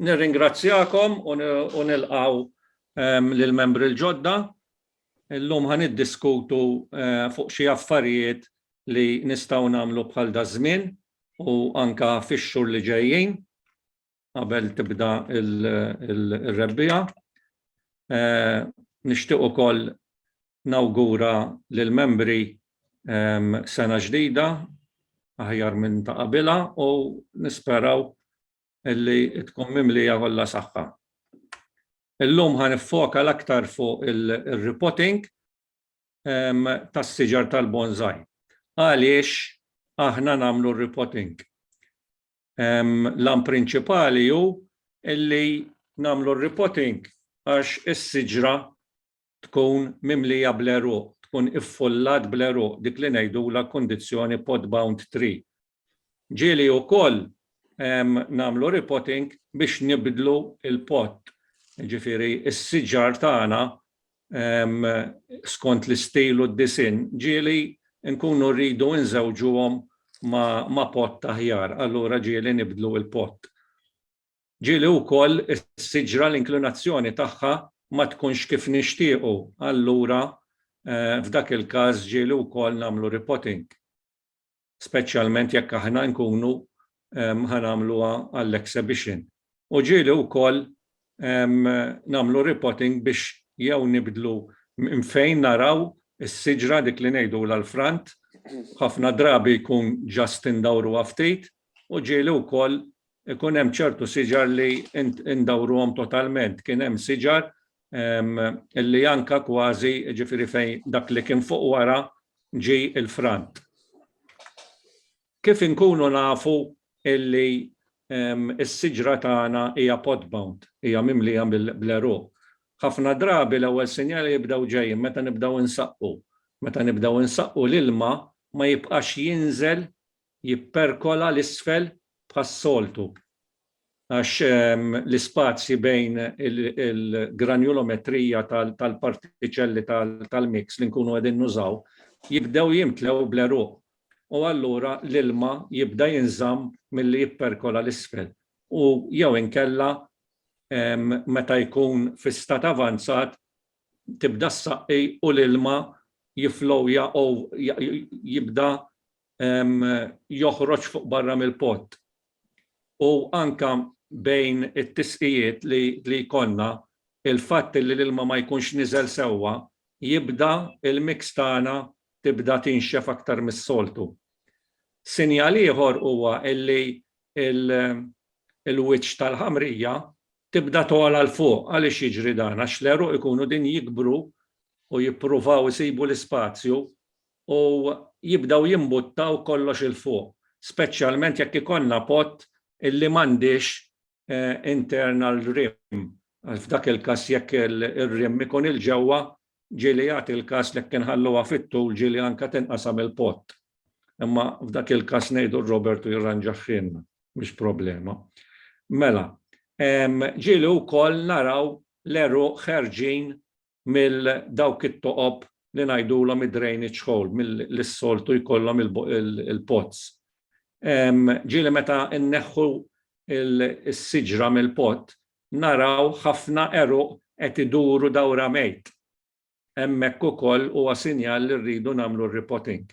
Nirringrazzjakom u nilqgħu lill-membri l-ġodda. Illum ħaniddiskutu fuq xi affarijiet li nistgħu nagħmlu bħal da żmien u anke fix-xhur li ġejjin qabel tibda il-rebbija. Nixtieq ukoll nawgura lill-membri sena ġdida aħjar minn ta' qabilha u nisperaw illi tkun mimlija kollha saħħa. Illum ħanifoka l-aktar fuq il-repotting tas-siġar tal-bonsai. Għaliex aħna nagħmlu r-repotting. L-am prinċipali hu illi nagħmlu r-repotting għax is-siġra tkun mimlija bl-eruq, tkun iffullat bl-eruq, dik li ngħidula kondizzjoni pod-bound tree. Ġieli wkoll nagħmlu repotting biex nibdlu il-pot. Ġifieri is-siġar tagħna skont l-istil u d-disinn ġieli nkunu rridu nżewġuhom ma' pot ta' ħjar, allura ġieli nibdlu il-pot. Ġieli wkoll is-siġra l-inklinazzjoni tagħha ma tkunx kif nixtiequ, allura f'dak il-każ ġieli wkoll nagħmlu repotting. Speċjalment jekk aħna nkunu ħanamluha għall-exhibition. U ġieli wkoll nagħmlu repotting biex jew nibdlu minn fejn naraw is-siġra dik li ngħidula l-front, ħafna drabi jkun ġast indawruha ftit, u ġieli wkoll ikun hemm ċertu siġar li indawruhom totalment. Kien hemm siġar illi anke kważi ġifieri fejn dak li kien fuq wara ġie il-front. Kif inkunu nafu illi is-siġra tagħna hija pod-bound, hija mimlija bl-eruq. Ħafna drabi l-ewwel sinjali jibdew ġejjin meta nibdew insaqqu. Meta nibdew insaqqu l-ilma ma jibqax jinżel jipperkola l-isfel bħas-soltu. Għax l-ispazji bejn il-granulometrija tal-partiċelli tal-mix li nkunu qegħdin nużaw jibdew jimtlew bl-eruq. U allura l-ilma jibda jinżamm milli jipperkola l-isfel. U jew inkella meta jkun fi stat avanzat tibda s-saqqi u l-ilma jiflowja u jibda joħroġ fuq barra mill-pot. U anke bejn it-tisqijiet li jkollna il-fatt li l-ilma ma jkunx niżel sewwa jibda il-mix tagħna tibda tinxef aktar mis-soltu. Sinjal ieħor huwa illi il-wiċċ tal-ħamrija tibda togħla l fuq għaliex jiġri dan għax l-eruq ikunu din jikbru u jippruvaw isibu l-ispazju u jibdew jimbuttaw kollox il fuq, speċjalment jekk ikollna pot illi m'għandix internal rim. F'dak il-każ jekk ir-rim ikun il-ġewwa ġieli jagħti l-każ li jekk inħalluha fit-tul ġieli anke tinqasam il-pot. Imma f'dak il-każ ngħidu Robertu jirranġa ħin, mhix problema. Mela, ġieli wkoll naraw l-eruq ħerġin mill-dawk it-toqob li ngħidulhom id-drainage hole, mill-soltu jkollhom il-pots. Ġieli meta nneħħu s-siġra mill-pot, naraw ħafna eruq qed iduru dawra mejt. Hemmhekk ukoll huwa sinjal li rridu nagħmlu r-repotting.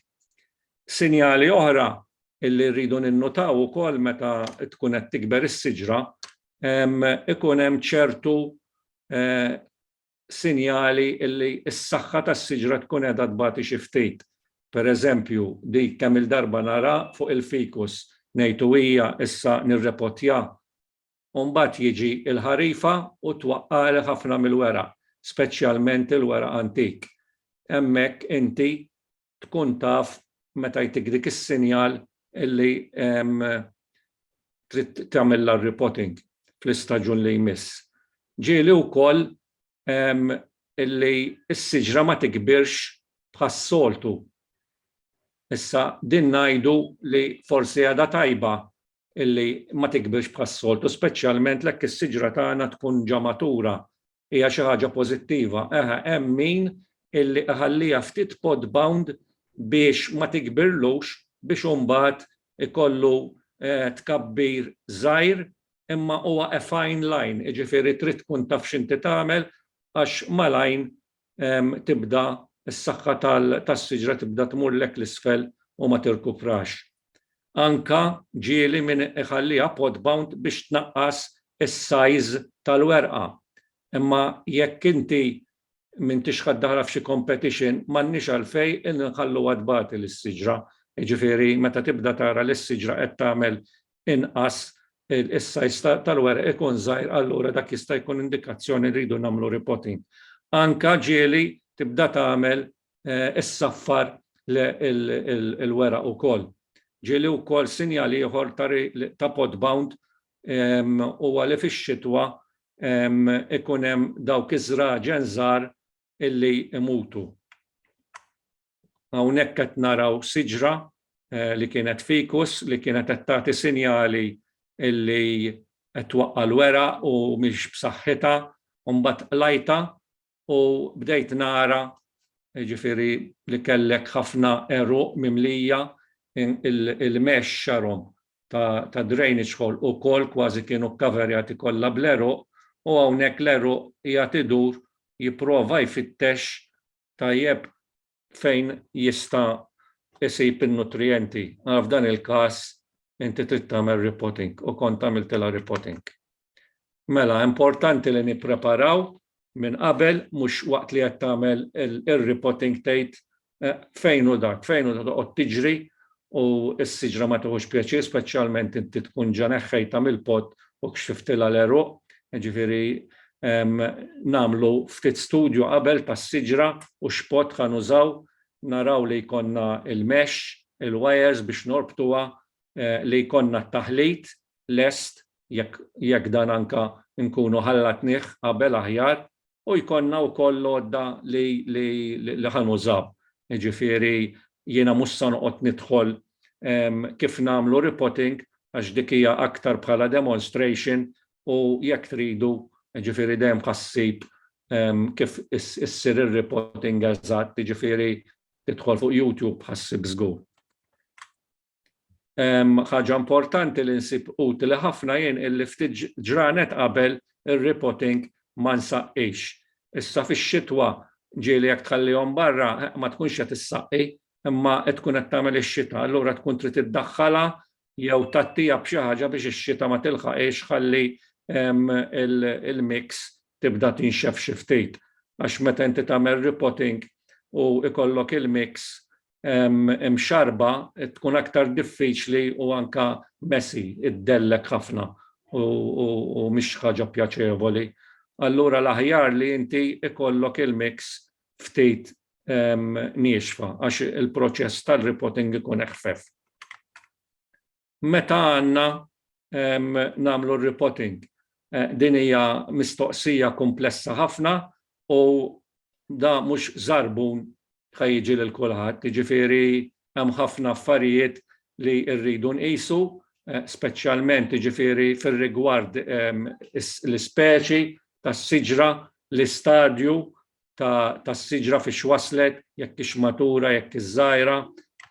Sinjali oħra illi rridu ninnotaw ukoll meta tkun qed tikber is-siġra ikun hemm ċertu sinjali illi s-saħħa tas-siġra tkun qiegħda tbagħti xi ftit. Pereżempju, dik kemm il-darba nara fuq il-ficus ngħidu hija issa nirrepotja. U mbagħad jiġi l-ħarifa u twaqqal ħafna mill-weraq, speċjalment il-weraq antik. Hemmhekk inti tkun taf meta jtik dik is-sinjal illi trid tagħmilha repotting fl-istaġun li jmiss. Ġieli wkoll illi s-siġra ma tikbirx bħas-soltu. Issa din ngħidu li forsi għadha tajba illi ma tikbirx bħas-soltu, speċjalment lekk is-siġra tagħna tkun ġa matura, hija xi ħaġa pożittiva. Hemm min illi ħallija ftit pod-bound biex ma tikbirlux biex imbagħad ikollu tkabbir żgħir imma huwa a fine line, jiġifieri trid tkun taf x'inti tagħmel għax malajn tibda s-saħħa tas-siġra tibda tmurlek l-isfel u ma tirkuprax. Anka ġieli min iħallija pod bound biex tnaqqas is-size tal-werqa. Imma jekk inti m'intix ħaddaħla f'xi competition m'għandniex għalfejn inħallu għadbati lis-siġra. Jiġifieri meta tibda tara li s-siġra qed tagħmel inqas is-size tal-werq ikun żgħir, allura dak jista' jkun indikazzjoni rridu nagħmlu repotting. Anka ġieli tibda tagħmel issaffar il-weraq ukoll. Ġieli wkoll sinjali ieħor ta' pod bound huwa li fix-xitwa ikun hemm dawk iż-żraġen żgħar illi imutu. Hawnhekk qed naraw siġra li kienet ficus li kienet qed tagħti sinjali illi qed twaqqa l-weraq u mhix b'saħħitha u mbagħad lajta u bdejt nara jiġifieri li kellek ħafna eruq mimlija il-mesh xarhom ta' drainage hole ukoll kważi kienu kkaverjati kollha bl-eruq u hawnhekk l-eruq qiegħed idur jipprova jfittex tajjeb fejn jista' isib in-nutrijenti. F'dan il-każ inti trid tagħmel repotting u kont għamiltilha repotting. Mela importanti li nippreparaw minn qabel mhux waqt li qed tagħmel ir-repotting tgħid fejn hu dak, fejn hu toqgħod tiġri u s-siġra ma tieħux pjaċir, speċjalment inti tkun ġa neħħejta mill-pot u kxiftilha l-eruq, jiġifieri nagħmlu ftit studju qabel tas-siġra u x'pot ħanużaw naraw li jkollna il-mesh, il-wires biex norbtuha, li jkollna t-taħlit lest jekk dan anka nkunu ħallatnih qabel aħjar u jkollna wkoll lodda li ħanużaw. Jiġifieri jiena mhux se noqgħod nidħol kif nagħmlu repotting għax dik hija aktar bħala demonstration u jekk tridu jiġifieri dejjem ħassib kif issir ir-repotting eżatt, jiġifieri tidħol fuq YouTube ħassib żgur. Ħaġa importanti li nsib utili ħafna jien illi ftit ġranet qabel ir-repotting ma nsaqqix. Issa fix-xitwa ġieli jekk tħallihom barra ma tkunx qed issaqqi imma qed tkun qed tagħmel ix-xita, allura tkun trid iddaħħalha jew tattija b'xi ħaġa biex ix-xita ma tilħaqix ħalli il-mix tibda tinxef xi ftit. Għax meta inti tagħmel repotting u ikollok il-mix mxarba tkun aktar diffiċli u anka messy, iddellek ħafna u mhix ħaġa pjaċevoli. Allura l-aħjar li inti ikollok il-mix ftit niexfa għax il-proċess tal-repotting ikun eħfef. Meta għandna nagħmlu r-repotting, din hija mistoqsija komplessa ħafna u da mhux żarbun ħajjiġi lil kulħadd, jiġifieri hemm ħafna affarijiet li rridu nqisu, speċjalment jiġifieri fir-rigward l-ispeċi tas-siġra, l-istadju tas-siġra fiex waslet, jekk hix matura, jekk hix żgħira,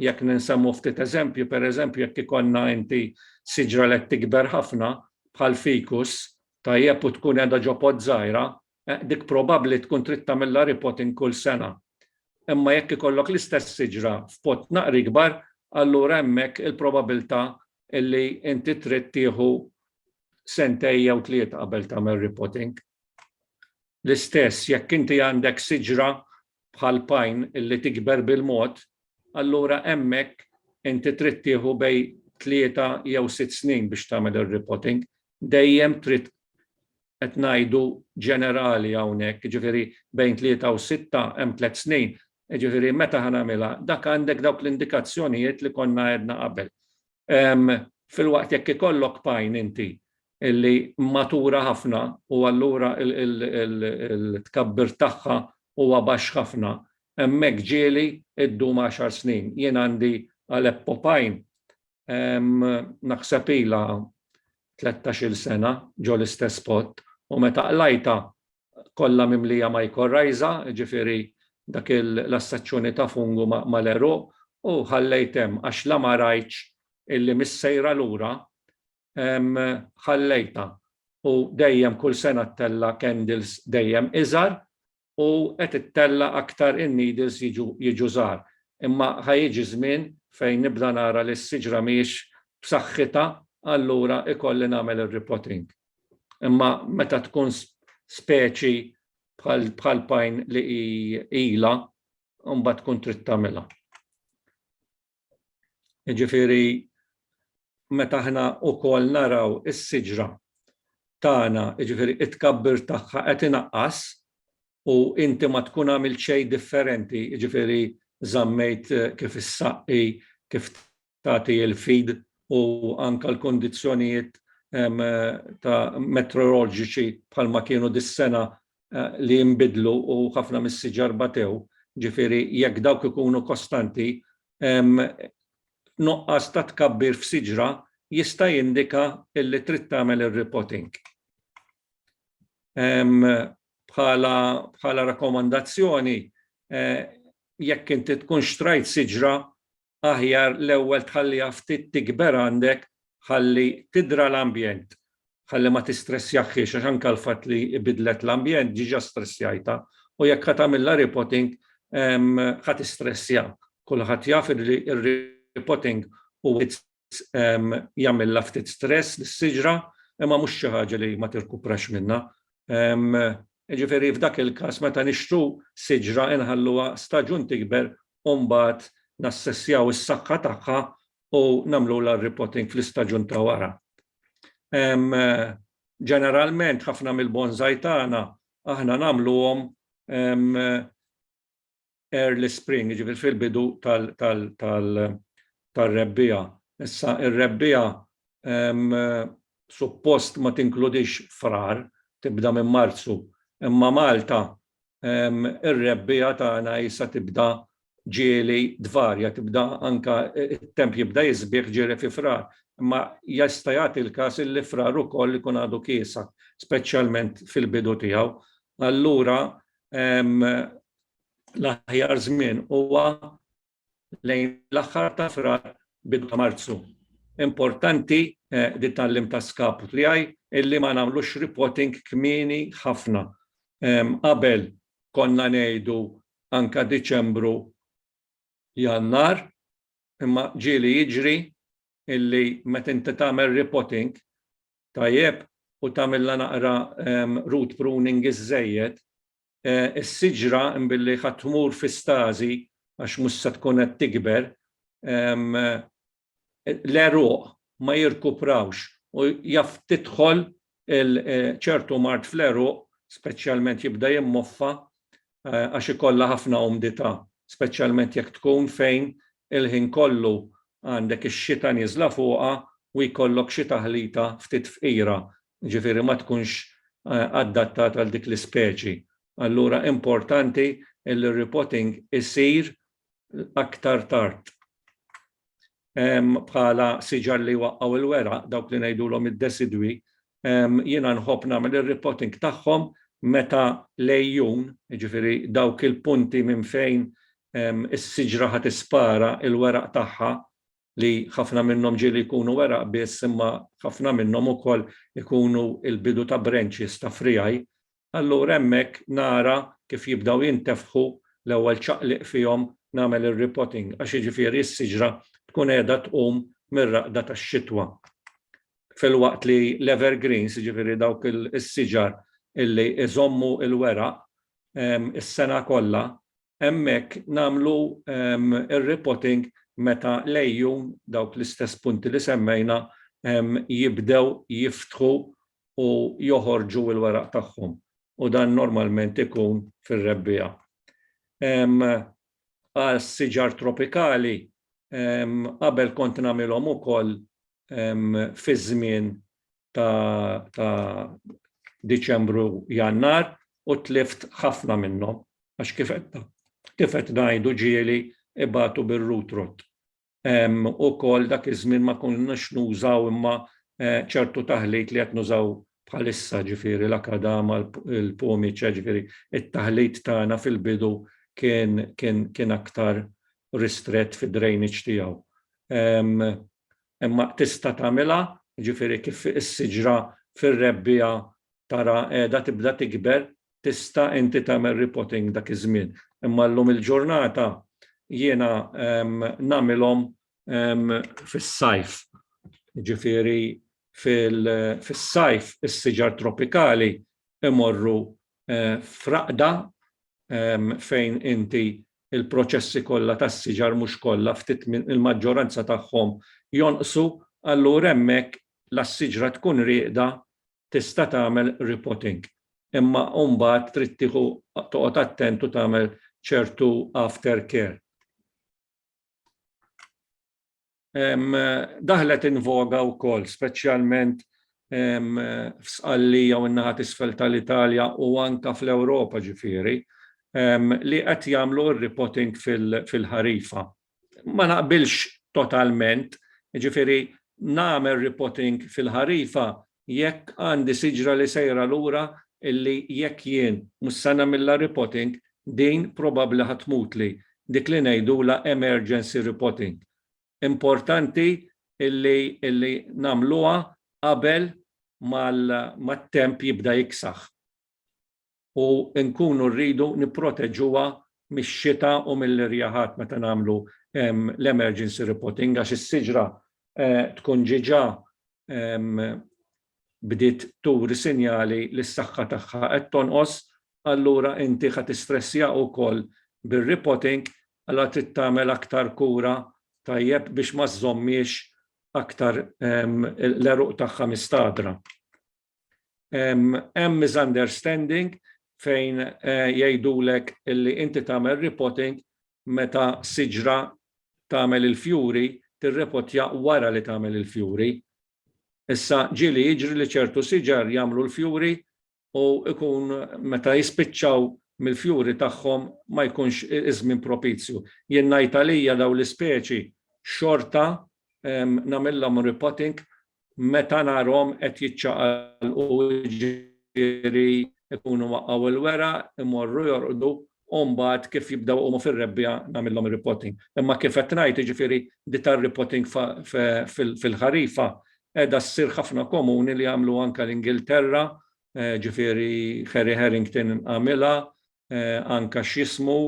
jekk ninsemmu ftit eżempju, pereżempju jekk ikollna inti siġra li tikber ħafna bħal ficus, tajjeb u tkun qiegħda ġo pod żgħira, dik probabbli tkun trid tagħmilha repotting kull sena. Imma jekk ikollok l-istess siġra f'pott naqri kbar, allura hemmhekk il-probabilità illi inti trid tieħu sentejn jew tlieta qabel tagħmel repotting. L-istess jekk inti għandek siġra bħal pine illi tikber bil-mod, allura hemmhekk inti trid tieħu bejn 3 jew 6 snin biex tagħmel ir-repotting. Dejjem trid qed ngħidu ġenerali hawnhekk, jiġifieri bejn 3 u 6 hemm 3 snin. Jiġifieri meta ħanagħmilha, dak għandek dawk l-indikazzjonijiet li konna għedna qabel. Fil-waqt jekk ikollok pine inti illi matura ħafna u allura il-tkabbir tagħha huwa baxx ħafna, hemmhekk ġieli ddum 10 snin. Jien għandi Aleppo pine naħseb ilha 13-il sena ġo l-istess spot u meta qlajta kollha mimlija mycorrhiza, jiġifieri dak l-assazzjoni ta' fungu mal-eruq u ħallejt hemm għax la ma rajtx illi missejra lura ħallejta u dejjem kull sena tella candles dejjem iżgħar u qed ittella aktar in-needles jiġu żgħar. Imma ħajjiġi żmien fejn nibda nara li s-siġra mhijiex b'saħħitha, allura ikolli nagħmel ir-repotting. Imma meta tkun speċi bħal pajn li ilha mbagħad tkun trid tagħmilha. Jiġifieri meta aħna wkoll naraw is-siġra tagħna, jiġifieri it-tkabbir tagħha qed inaqqas u inti ma tkun għamilt xejn differenti, jiġifieri żammejt kif issaqqi, kif tagħti l-feed u anke l-kondizzjonijiet ta' meteoroloġiċi bħalma kienu dis-sena li jinbidlu u ħafna mis-siġar batew, ġifieri jekk dawk ikunu kostanti, noqqas ta' tkabbir f'siġra jista' jindika illi trid tagħmel ir-repotting. Bħala rakkomandazzjoni, jekk inti tkun xtrajt siġra, aħjar l-ewwel tħalliha ftit tikber għandek, ħalli tidra l-ambjent, ħalli ma tistressjaħħiex għax anke l-fatt li bidlet l-ambjent ġiġa stressjajta u jekk ħad tagħmilha repotting ħad tistressja. Kulħadd jaf li r-repotting huwa jagħmilha ftit stress lis-siġra, imma mhux xi ħaġa li ma tirkuprax minnha. Ġifieri f'dak il-każ meta nixtru siġra inħalluha staġun tikber u mbagħad nassessjaw is-saħħa tagħha u nagħmluha repotting fl-istaġun ta' wara. Ġeneralment ħafna mill-bonsai tagħna aħna nagħmluhom early spring, jiġifieri fil-bidu tal-rebbija. Issa ir-rebbija suppost ma tinkludix frar, tibda minn Marzu. Imma Malta ir-rebbija tagħna issa tibda ġieli dvarja, tibda anke it-temp jibda jisbieħ ġieli fi frar. Imma jista' jagħti l-każ li frar ukoll ikun għadu kiesak, speċjalment fil-bidu tiegħu. Allura l-aħjar żmien huwa lejn l-aħħar ta' frar bidu ta' Marzu. Importanti di tallim ta' skapu tiegħi illi ma nagħmlux repotting kmieni ħafna. Qabel konna ngħidu anke Diċembru, Jannar, imma ġieli jiġri illi meta inti tagħmel repotting tajjeb u tagħmilha naqra root pruning iż-żejjed, is-siġra imbilli ħadd tmur fi stażi għax mhux se tkun qed tikber, l-eruq ma jirkuprawx u jaf tidħol ċertu mart fl-eruq, speċjalment jibda jimmoffa għax ikollha ħafna umdità, speċjalment jekk tkun fejn il-ħin kollu għandek ix-xita nieżla fuqha u jkollok xi taħlita ftit fqira, ġifieri ma tkunx adattat għal dik l-ispeċi. Allura importanti il-repotting isir aktar tard. Bħala siġar li waqqgħu il-weraq, dawk li ngħidulhom id-desidwi, jiena nħobb nagħmel ir-repotting tagħhom meta lejjun, jiġifieri dawk il-punti minn fejn is-siġra ħadd ispara il-weraq tagħha li ħafna minnhom ġieli jkunu weraq biss imma ħafna minnhom ukoll ikunu il-bidu ta' branches ta' friaj. Allura hemmhekk nara kif jibdew jintefħu l-ewwel ċaqliq fihom nagħmel ir-repotting għax jiġifieri s-siġra tkun qiegħda tqum mir-raqda tax-xitwa. Filwaqt li l-evergreens, jiġifieri dawk is-siġar illi iżommu il-weraq is-sena kollha, hemmhekk nagħmlu ir-repotting meta lejjun dawk l-istess punti li semmejna jibdew jiftħu u joħorġu l-weraq tagħhom. U dan normalment ikun fir-rebbija. Għas-siġar tropikali qabel kont nagħmilhom ukoll fi żmien ta' Diċembru, Jannar u tlift ħafna minnhom għax kif qed ngħidu ġieli ibatu bir-root rot. Ukoll dak iż-żmien ma kunniex nużaw imma ċertu taħlit li qed nużaw bħalissa, ġifieri l-akadama, il-pomiċ, ġifieri it-taħlit tagħna fil-bidu kien aktar ristret fid-drainage tiegħu. Imma tista' tagħmilha ġifieri kif is-siġra fir-rebbija tara qiegħda tibda tikber, tista' inti tagħmel repotting dak iż-żmien. Imma llum il-ġurnata jiena nagħmilhom fis-sajf. Ġifieri fis-sajf is-siġar tropikali imorru fraqda fejn inti il-proċessi kollha tas-siġar mhux kollha ftit il-maġġoranza tagħhom jonqsu, allura hemmhekk l-siġra tkun rieqda tista' tagħmel repotting. Imma mbagħad trid tieħu toqgħod attent u tagħmel ċertu aftercare. Daħlet invoga wkoll, speċjalment f'Sqallija u n-naħa t'isfel tal-Italja u anke fl-Ewropa ġifieri, li qed jagħmlu r-repotting fil-ħarifa. Ma naqbilx totalment, ġifieri nagħmel repotting fil-ħarifa jekk għandi siġra li sejra lura illi jekk jien mhux se nagħmilha repotting din probabbli ħatmutli, dik li ngħidula emergency repotting. Importanti illi nagħmluha qabel mat-temp jibda jiksaħ. U nkunu rridu nipproteġuha mix-xita u mill-irjaħat meta nagħmlu l-emergency repotting għax is-siġra tkun ġiġa bdiet turi sinjali li s-saħħa tagħha qed tonqos, allura inti ħad tistressja wkoll bir-repotting, allura trid tagħmel aktar kura tajjeb biex ma żommiex aktar l-eruq tagħha mistadra. Hemm misunderstanding fejn jgħidulek illi inti tagħmel repotting meta siġra tagħmel il-fjuri, tirrepotja wara li tagħmel il-fjuri. Issa ġieli jiġri li ċertu siġar jagħmlu l-fjuri u ikun meta jispiċċaw mill-fjuri tagħhom ma jkunx iż-żmien propizju. Jien ngħid għalija dawn l-ispeċi xorta nagħmilhom repotting meta narhom qed jiċċaqalqu ġifieri ikunu waqgħu il-wera, imorru jorqdu u mbagħad kif jibdew huma fir-rebbija nagħmilhom repotting. Imma kif qed ngħid jiġifieri di tar-repotting fil-ħarifa qiegħda ssir ħafna komuni li jagħmlu anke l-Ingilterra, ġifieri Harry Harrington għamilha, anke x'ismu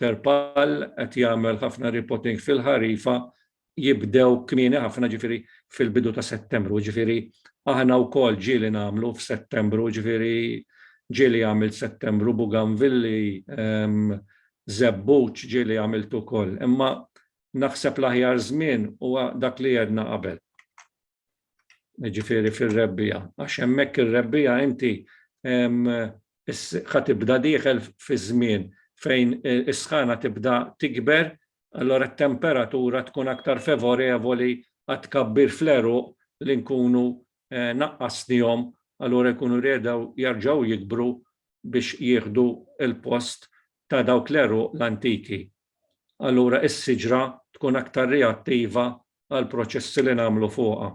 Terpal qed jagħmel ħafna repotting fil-ħarifa jibdew kmieni ħafna ġifieri fil-bidu ta' Settembru, ġifieri aħna wkoll ġieli nagħmlu f'Settembru, ġifieri ġieli għamilt Settembru Buganvilli, Zebbuċ ġieli għamilt ukoll. Imma naħseb l-aħjar żmien huwa dak li għedna qabel. Ġifieri fir-rebbija, għax hemmhekk ir-rebbija inti ħa tibda dieħel fi żmien fejn is-sħana tibda tikber, allora t-temperatura tkun aktar favorevoli għat tkabbir fl-eruq li nkunu naqqasnihom, allura jkunu riedew jerġgħu jikbru biex jieħdu il-post ta' dawk l-eruq l-antiki. Allura is-siġra tkun aktar reattiva għal proċessi li nagħmlu fuqha.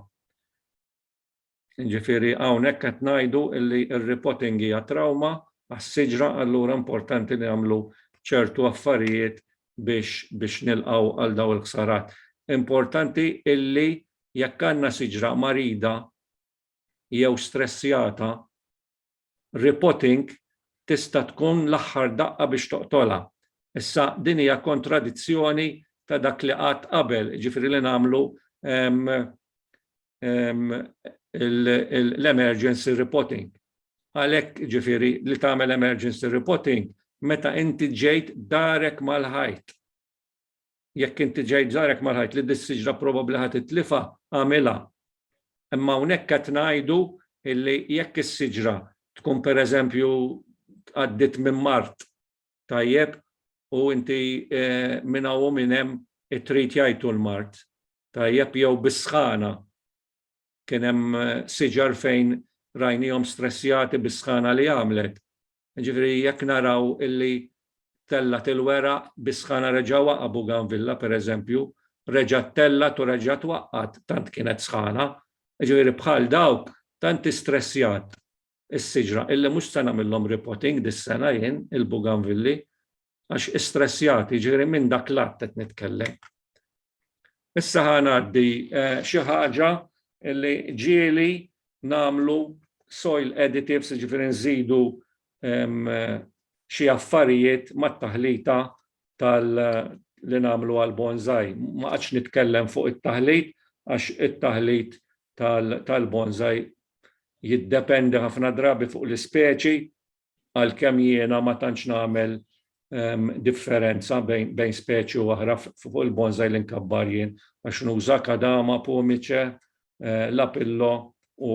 Ġifieri hawnhekk qed ngħidu li r-repotting hija trauma għas-siġra, allura importanti li nagħmlu ċertu affarijiet biex nilqgħu għal daw il-ħsarat. Importanti illi jekk għandna siġra marida jew stressjata, repotting tista' tkun l-aħħar daqqa biex toqtolha. Issa din hija kontradizzjoni ta' dak li qatt qabel, ġifieri li nagħmlu l-emergency repotting. Għalhekk ġifieri li tagħmel emergency repotting meta inti ġejt darek mal-ħajt. Jekk inti ġejt darek mal-ħajt li d-siġra probabbli ħadd titlifha għamilha. Imma hawnhekk qed ngħidu illi jekk is-siġra tkun pereżempju għaddiet minn Mart tajjeb u inti minn hawn minn hemm trid jgħidu l-Mart tajjeb jew bis-sħana. Kien hemm siġar fejn rajnihom stressjati bis-sħana li għamlet. Ġifieri jekk naraw illi tellat il-wera bis-sħana reġa' waqqa Buganvilla pereżempju, reġa' tellat u reġa' twaqqat tant kienet sħana, ġifieri bħal dawk tant istressjat is-siġra illi mhux se nagħmilhom repotting dis-sena jien il-Buganvilli għax istressjati, ġifieri minn dak l-att qed nitkellem. Issa ħa ngħaddi xi ħaġa illi ġieli nagħmlu soil additives, ġifieri nżidu xi affarijiet mat-taħlita li nagħmlu għal bonsai. Ma qatx nitkellem fuq it-taħlit għax it-taħlit tal-bonsai jiddependi ħafna drabi fuq l-ispeċi għalkemm jiena ma tantx nagħmel differenza bejn speċi u oħra fuq il-bonsai li nkabbar jien għax nuża kadama, pomice, lapillo u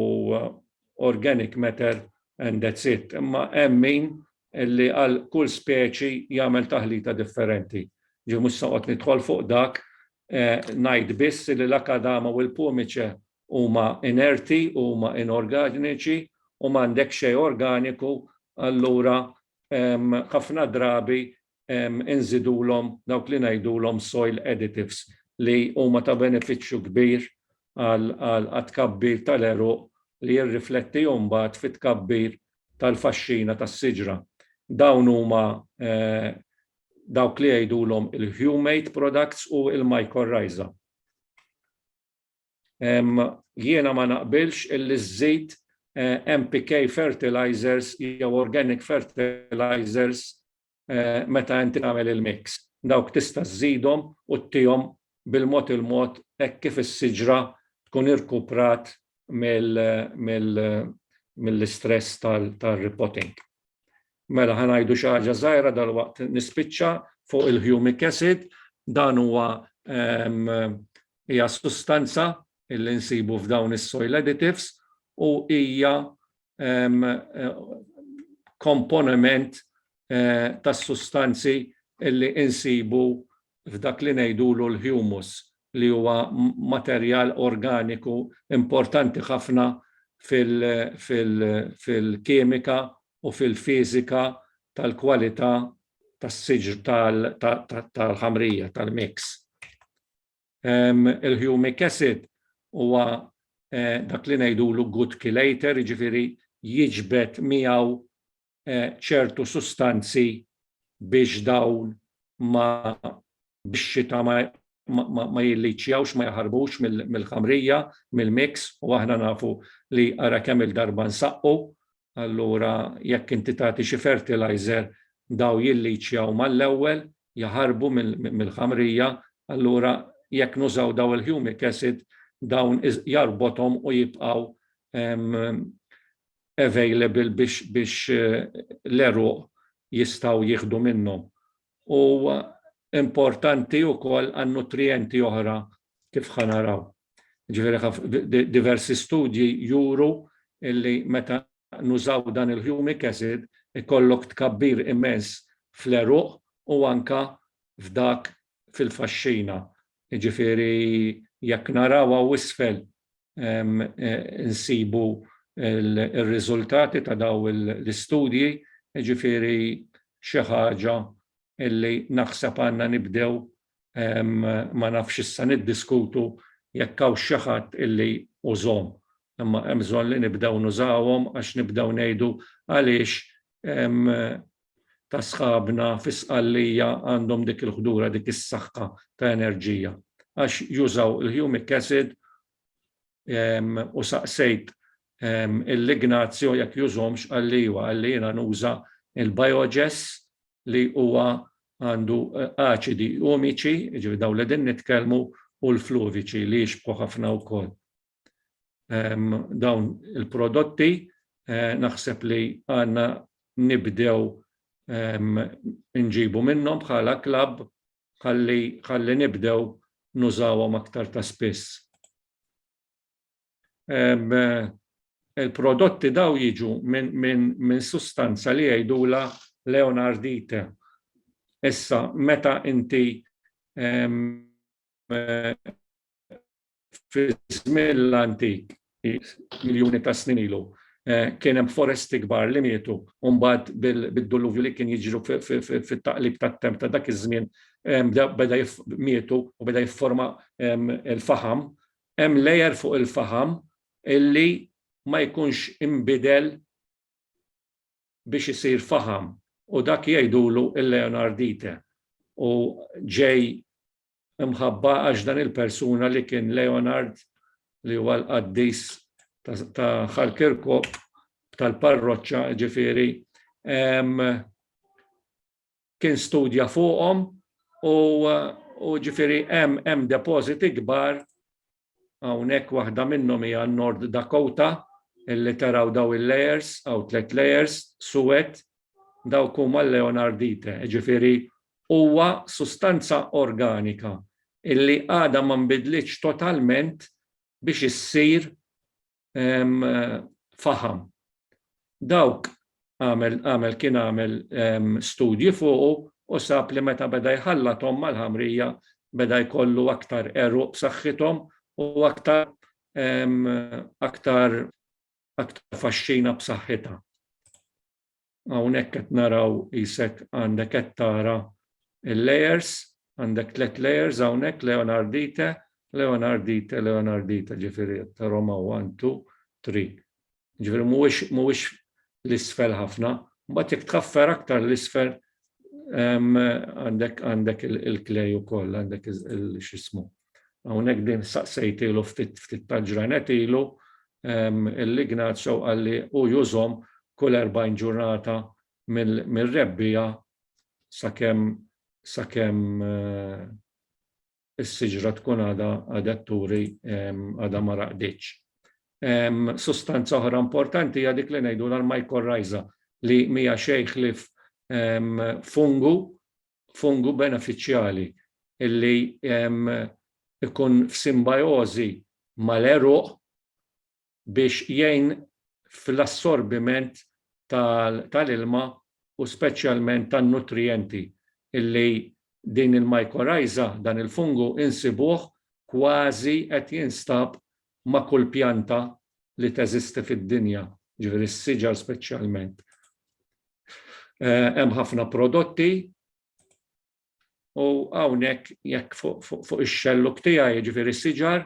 organic matter and that's it. Imma hemm min illi għal kull speċi jagħmel taħlita differenti. Ġi mhux noqgħod nidħol fuq dak, ngħid biss li l-akadama u l-pomice huma inerti, huma inorganiċi u m'għandek xejn organiku, allura ħafna drabi inżidulhom dawk li ngħidulhom soil additives li huma ta' benefiċċju kbir għal tkabbir tal-eruq li jirrifletti mbagħad fit-tkabbir tal-faxxina tas-siġra. Dawn huma dawk li jgħidulhom il-humate products u il-mycorrhiza. Jiena ma naqbilx illi żżid NPK fertilizers jew organic fertilizers meta inti tagħmel il-mix. Dawk tista' żżidhom u ttihom bil-mod il-mod hekk kif is-siġra tkun irkuprat mill-istress tal-repotting. Mela ħanajdu xi ħaġa żgħira dalwaqt nispiċċa fuq il-humic acid, dan huwa hija sustanza illi nsibu f'dawn is-soil additives u hija komponiment tas-sustanzi illi nsibu f'dak li ngħidulu l-humus li huwa materjal organiku importanti ħafna fil-kimika u fil-fiżika tal-kwalità tas-siġr tal-ħamrija, tal-mix. Il-humic acid huwa dak li ngħidulu good chelator, jiġifieri jiġbed miegħu ċertu sustanzi biex dawn bix-xita ma jilliċjawx, ma jaħarbux mill-ħamrija, mill-mix, u aħna nafu li ara kemm il-darba nsaqqu, allura jekk inti tagħti xi fertilizer daw jilliċjaw mal-ewwel, jaħarbu mill-ħamrija, allura jekk nużaw daw il-humic acid dawn jarbothom u jibqgħu available biex l-eruq jistgħu jieħdu minnhom. U importanti wkoll għan nutrienti oħra kif ħanaraw. Ġifieri diversi studji juru illi meta nużaw dan il-humic acid ikollok tkabbir immens fl-eruq u anka f'dak fil-faxxina. Ġifieri jekk naraw hawn isfel nsibu il-riżultati ta' daw l-istudji, ġifieri xi ħaġa illi naħseb għandna nibdew ma nafx issa niddiskutu jekk hawn xi ħadd illi użhom. Imma hemm bżonn li nibdew nużawhom għax nibdew ngħidu għaliex ta' sħabna fis-Qallija għandhom dik il-ħdura, dik is-saħħa ta' enerġija. Għax jużaw il-humic acid u saqsejt il-Ignazio jekk jużhomx għalli jiena nuża il-biogas li huwa għandu aċidi umiċi, ġifieri dawn li din nitkellmu, u l-fluviċi li jixbħu ħafna wkoll. Dawn il-prodotti naħseb li għandna nibdew nġibu minnhom bħala klabb ħalli nibdew nużawhom aktar ta' spiss. Il-prodotti daw jiġu minn sustanza li jgħidula leonardite. Issa meta inti fi-żmien l-antik, miljuni ta' snin ilu, kien hemm foresti kbar li mietu, u mbagħad bid-duluvju li kien jiġru fit-taqlib tat-temp ta' dak iż-żmien beda mietu u beda jifforma il-faħam. Hemm lejer fuq il-faħam illi ma jkunx imbidel biex isir faħam, u dak jgħidulu il-leonardite. U ġej imħabba għax dan il-persuna li kien Leonard li huwa l-qaddis ta' Ħalkirkop tal-parroċċa, ġifieri kien studja fuqhom u ġifieri hemm depositi kbar hawnhekk waħda minnhom hija North Dakota illi taraw daw il-layers aw 3 layers suwed dawk huma l-Leonardite, ġifieri huwa sustanza organika illi għadha ma nbidlitx totalment biex issir faħam. Dawk kien għamel studji fuqu u sab li meta beda jħallathom mal-ħamrija beda jkollu aktar eruq b'saħħithom u aktar faxxina b'saħħitha. Hawnhekk qed naraw isek għandek qed tara il-layers, għandek 3 layers hawnhekk Leonardite, ġifieri tarhom 1, 2, 3. Ġifieri mhuwiex l-isfel ħafna, mbagħad jekk tħaffer aktar l-isfel għandek il-klej ukoll, għandek x'ismu. Hawnhekk din saqsejtilu ftit tal-ġranet ilu il-Ignazio qalli u jużhom kull 40 ġurnata mill-rebbija sakemm is-siġra tkun għadha turi għadha ma raqditx. Sustanza oħra importanti hija dik li ngħidu l-mycorrhiza li mija xejn ħlief fungu benefiċjali illi ikun f'simbiożi mal-eruq biex jgħin fl-assorbiment tal-ilma u speċjalment tan-nutrienti illi din il-mycorrhiza dan il-fungu insibuh kważi qed jinstab ma' kull pjanta li teżisti fid-dinja, ġifieri s-siġar speċjalment. Hemm ħafna prodotti u hawnhekk jekk fuq ix-xelluk tiegħi ġifieri s-siġar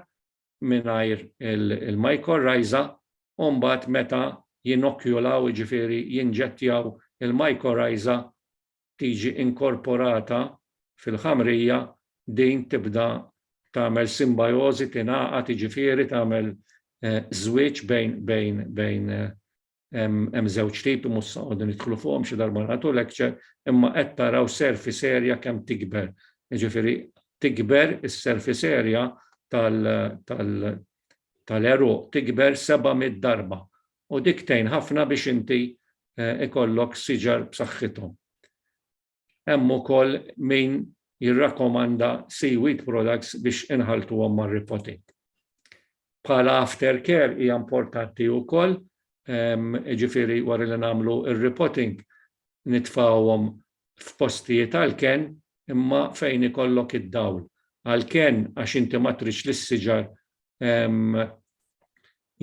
mingħajr il-mycorrhiza u mbagħad meta jinokjulaw ġifieri jinġettjaw il-mycorrhiza tiġi inkorporata fil-ħamrija din tibda tagħmel simbiożi tingħaqad ġifieri tagħmel żwieġ bejn hemm żewġ tipi mhux noqogħdu nidħlu fuqhom xi darba nagħtu lecture imma qed taraw surface area kemm tikber. Ġifieri tikber is-surface area tal-eruq tikber 700 darba u dik tgħin ħafna biex inti ikollok siġar b'saħħithom. Hemm ukoll min jirrakkomanda seaweed products biex inħaltuhom mar-repotting. Bħala aftercare hija importanti wkoll, ġifieri wara li nagħmlu ir-repotting nitfgħuhom f'postijiet għall-ken imma fejn ikollok id-dawl. Għall-ken għax inti ma tridx lis-siġar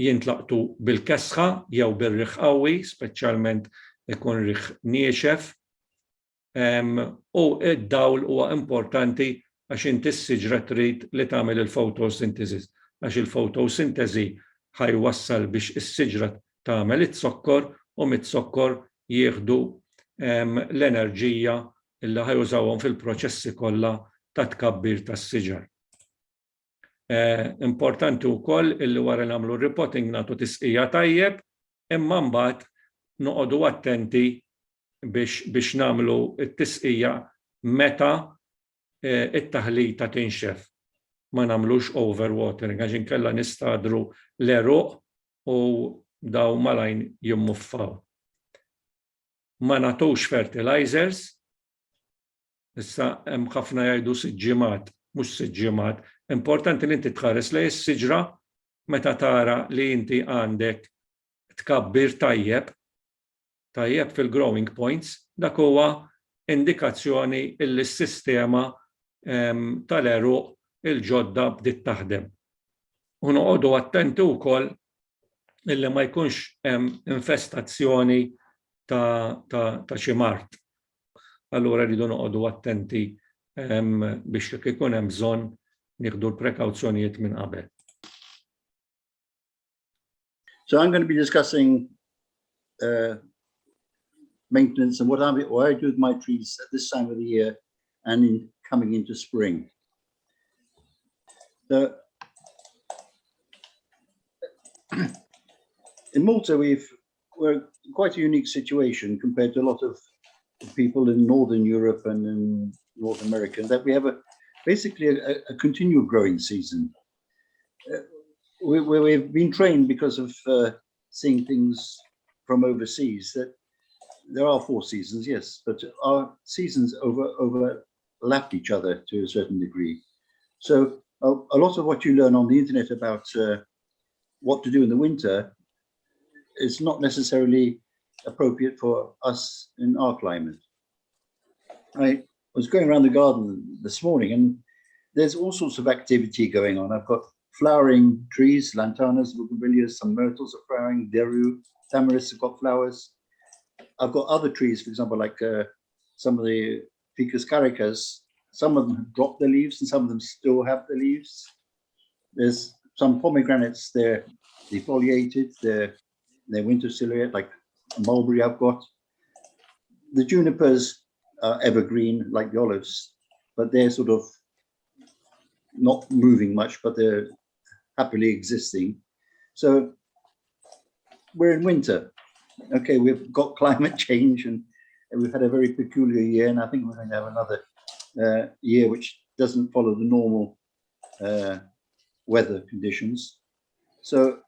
jintlaqtu bil-kesħa jew bir-riħ qawwi, speċjalment ikun riħ niexef. U id-dawl huwa importanti għax inti s-siġra trid li tagħmel il-photosynthesis għax il-photosynthesi ħajwassal biex is-siġra tagħmel it-sokkor u mit-sokkor jieħdu l-enerġija illi ħajużawhom fil-proċessi kollha ta' tkabbir tas-siġar. Importanti wkoll illi wara nagħmlu repotting nagħtu tisqija tajjeb imma mbagħad noqogħdu attenti biex nagħmlu t-tisqija meta it-taħlita tinxef. Ma nagħmlux overwatering għax inkella nistadru l-eruq u daw malajn jimmuffaw. Ma nagħtux fertilizers, issa hemm ħafna jgħidu siġġimat, mhux siġġimat. Importanti li inti tħares lejn is-siġra meta tara li inti għandek tkabbir tajjeb fil-growing points, dak huwa indikazzjoni illi s-sistema tal-eruq il-ġodda bdiet taħdem. U noqogħdu attenti wkoll illi ma jkunx infestazzjoni ta' xi mart. Allura rridu noqogħdu attenti biex jekk ikun hemm bżonn nieħdu l-prekawzjonijiet minn qabel. So I'm going to be discussing maintenance and what I do with my trees at this time of the year and coming into spring. In Malta, we're quite a unique situation compared to a lot of people in Northern Europe and in North America, that we have basically a continual growing season. We've been trained because of seeing things from overseas that there are 4 seasons, yes, but our seasons overlap each other to a certain degree. So a lot of what you learn on the internet about what to do in the winter is not necessarily appropriate for us in our climate. I was going around the garden this morning, and there's all sorts of activity going on. I've got flowering trees, lantanas, bougainvilleas, some myrtles are flowering, deru, tamarisks have got flowers. I've got other trees, for example, like some of the Ficus Caricas. Some of them have dropped their leaves and some of them still have the leaves. There's some pomegranates, they're defoliated, they're winter silhouette, like mulberry I've got. The junipers are evergreen, like the olives, but they're sort of not moving much, but they're happily existing. So we're in winter. Okay, we've got climate change and we've had a very peculiar year, and I think we're going to have another year which doesn't follow the normal weather conditions. So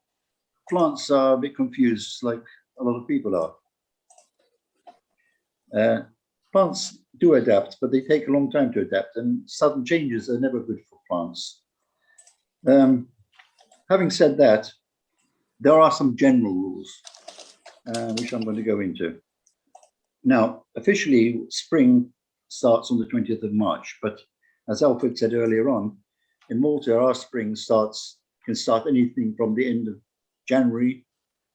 plants are a bit confused, like a lot of people are. Plants do adapt, but they take a long time to adapt, and sudden changes are never good for plants. Having said that, there are some general rules which I'm going to go into. Now, officially, spring starts on the 20th of March, but as Alfred said earlier on, in Malta, our spring can start anything from the end of January.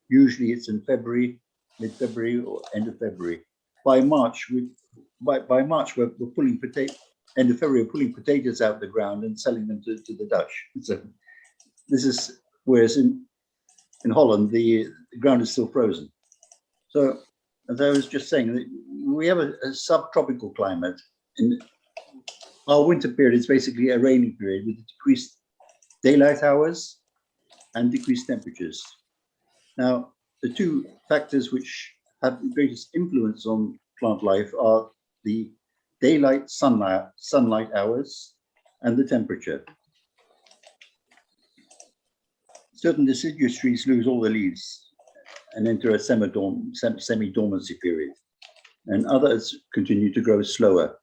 Usually it's in February, mid-February or end of February. By March, we're pulling end of February, we're pulling potatoes out of the ground and selling them to the Dutch. Whereas in Holland, the ground is still frozen. So, as I was just saying, we have a subtropical climate. In our winter period is basically a rainy period with decreased daylight hours and decreased temperatures. Now, the 2 factors which have the greatest influence on plant life are the daylight sunlight hours and the temperature. Certain deciduous trees lose all their leaves and enter a semi-dormancy period, and others continue to grow slower.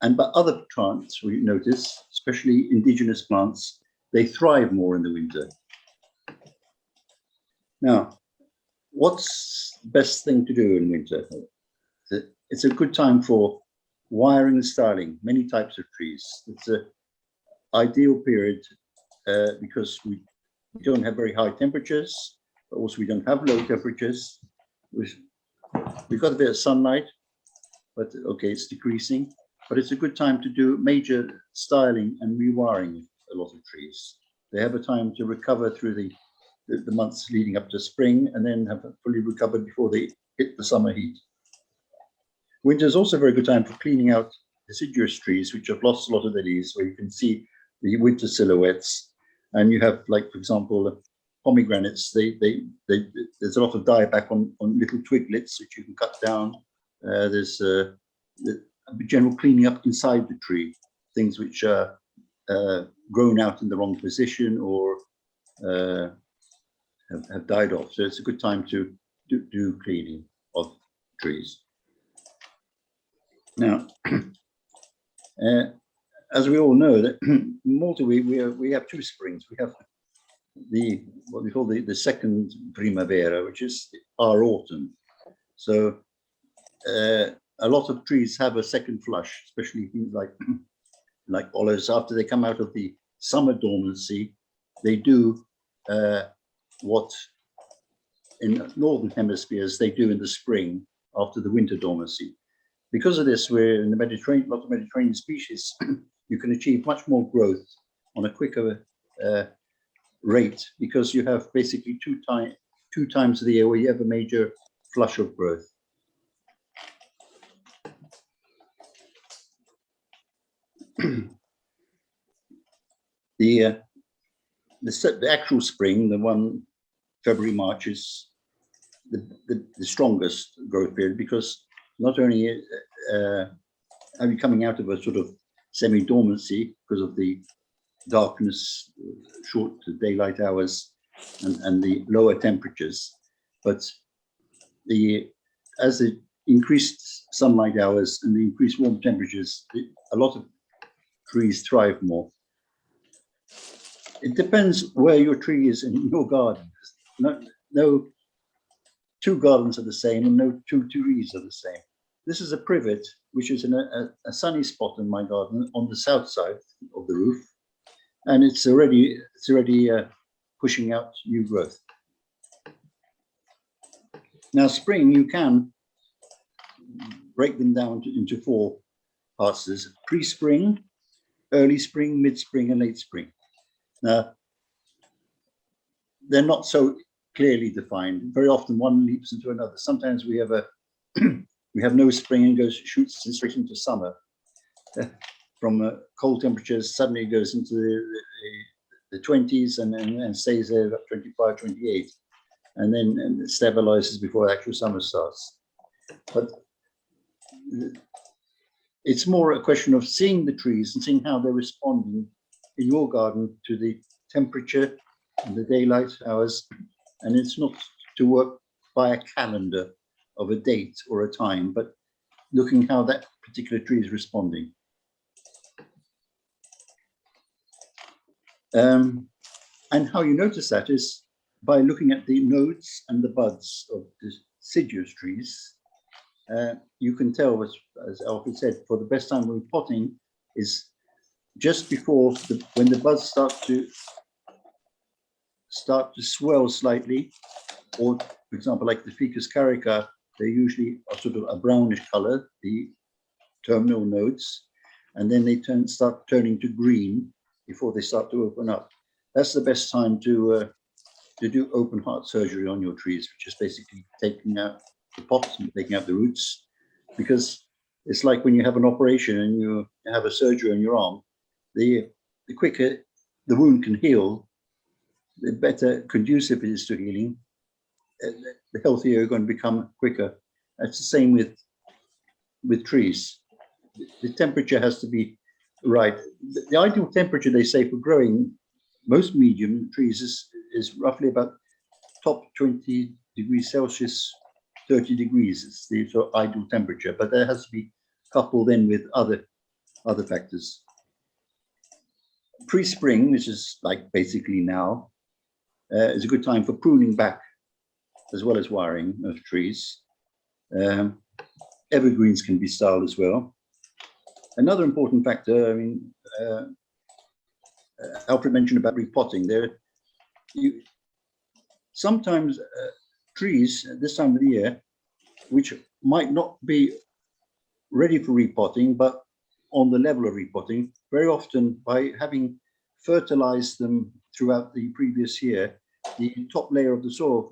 But other plants, we notice, especially indigenous plants, they thrive more in the winter. Now, what's the best thing to do in winter? It's a good time for wiring and styling many types of trees. It's an ideal period because we don't have very high temperatures, but also we don't have low temperatures. We've got a bit of sunlight, but okay, it's decreasing. But it's a good time to do major styling and rewiring of a lot of trees. They have a time to recover through the months leading up to spring, and then have fully recovered before they hit the summer heat. Winter is also a very good time for cleaning out deciduous trees which have lost a lot of their leaves, where you can see the winter silhouettes. And you have, like, for example, pomegranates. There's a lot of dieback on little twiglets which you can cut down. There's a general cleaning up inside the tree, things which are grown out in the wrong position or have died off. So it's a good time to do cleaning of trees. Now, as we all know, that in Malta we have 2 springs. We have what we call the second primavera, which is our autumn. So a lot of trees have a second flush, especially things like olives. After they come out of the summer dormancy, they do what in northern hemispheres they do in the spring after the winter dormancy. Because of this, we're in the Mediterranean, a lot of Mediterranean species, you can achieve much more growth on a quicker rate, because you have basically two times of the year where you have a major flush of growth. The actual spring, the one February, March is the strongest growth period, because not only are we coming out of a sort of semi-dormancy because of the darkness, short daylight hours, and the lower temperatures, but as the increased sunlight hours and the increased warm temperatures, a lot of trees thrive more. It depends where your tree is in your garden. No two gardens are the same, and no two trees are the same. This is a privet, which is in a sunny spot in my garden on the south side of the roof, and it's already pushing out new growth. Now, spring, you can break them down into 4 parts. There's pre-spring, early spring, mid-spring, and late spring. Now, they're not so clearly defined. Very often one leaps into another. Sometimes we have we have no spring and shoots straight into summer. From cold temperatures, suddenly it goes into the 20s and stays there about 25, 28, and then it stabilizes before actual summer starts. But it's more a question of seeing the trees and seeing how they're responding in your garden to the temperature and the daylight hours. And it's not to work by a calendar of a date or a time, but looking how that particular tree is responding. And how you notice that is by looking at the nodes and the buds of deciduous trees. You can tell, as Alfred said, for the best time repotting is just before when the buds start to swell slightly, or for example, like the Ficus Carica, they usually are sort of a brownish color, the terminal nodes, and then they start turning to green before they start to open up. That's the best time to do open heart surgery on your trees, which is basically taking out the pots and taking out the roots, because it's like when you have an operation and you have a surgery on your arm, the quicker the wound can heal, the better conducive it is to healing, the healthier you're going to become quicker. That's the same with trees. The temperature has to be right. The ideal temperature, they say, for growing most medium trees is roughly about top 20 degrees Celsius, 30 degrees. It's the sort of ideal temperature, but that has to be coupled in with other factors. Pre-spring, which is like basically now, is a good time for pruning back as well as wiring of trees. Evergreens can be styled as well. Another important factor, I mean, Alfred mentioned about repotting. Sometimes trees at this time of the year, which might not be ready for repotting, but on the level of repotting, very often by having fertilized them throughout the previous year, the top layer of the soil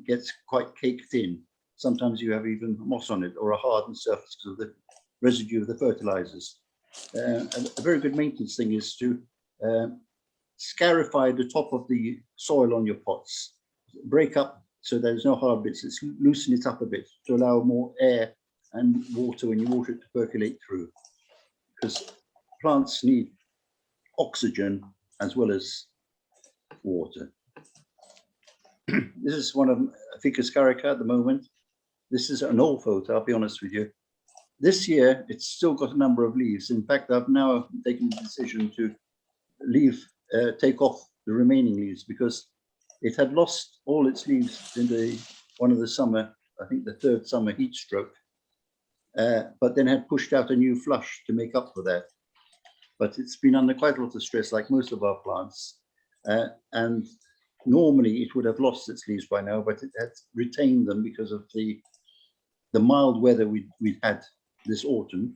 gets quite caked in. Sometimes you have even moss on it or a hardened surface because of the residue of the fertilizers. A very good maintenance thing is to scarify the top of the soil on your pots, break up so there's no hard bits, let's loosen it up a bit to allow more air and water when you water it to percolate through, because plants need oxygen as well as water. This is one of Ficus Carica at the moment. This is an old photo, I'll be honest with you. This year, it's still got a number of leaves. In fact, I've now taken the decision to take off the remaining leaves because it had lost all its leaves in one of the summer, I think the 3rd summer heat stroke, but then had pushed out a new flush to make up for that. But it's been under quite a lot of stress, like most of our plants. And normally it would have lost its leaves by now, but it had retained them because of the mild weather we've had this autumn.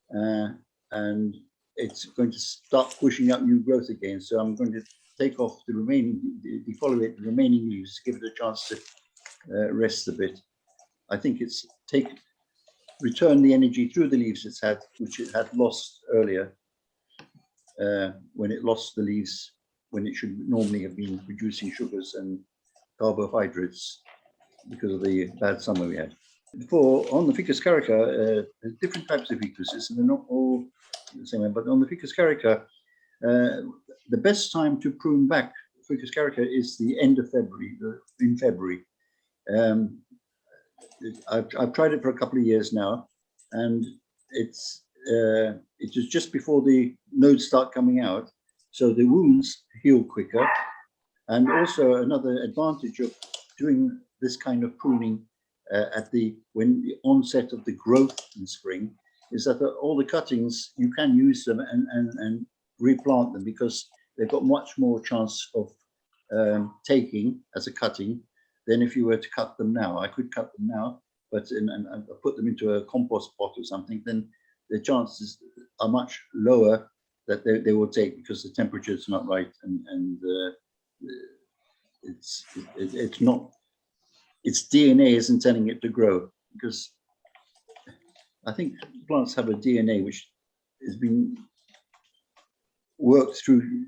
And it's going to start pushing out new growth again. So I'm going to take off the remaining, defoliate the remaining leaves, give it a chance to rest a bit. I think it's return the energy through the leaves it's had, which it had lost earlier, when it lost the leaves, when it should normally have been producing sugars and carbohydrates because of the bad summer we had. On the Ficus Carica, there's different types of ficuses, and they're not all the same. But on the Ficus Carica, the best time to prune back Ficus Carica is the end of February, in February. I've tried it for a couple of years now, and it is just before the nodes start coming out, so the wounds heal quicker. And also another advantage of doing this kind of pruning when the onset of the growth in spring is that all the cuttings, you can use them and replant them, because they've got much more chance of taking as a cutting than if you were to cut them now. I could cut them now, but and put them into a compost pot or something, then the chances are much lower that they will take, because the temperature is not right, and it's not, its DNA isn't telling it to grow, because I think plants have a DNA which has been worked through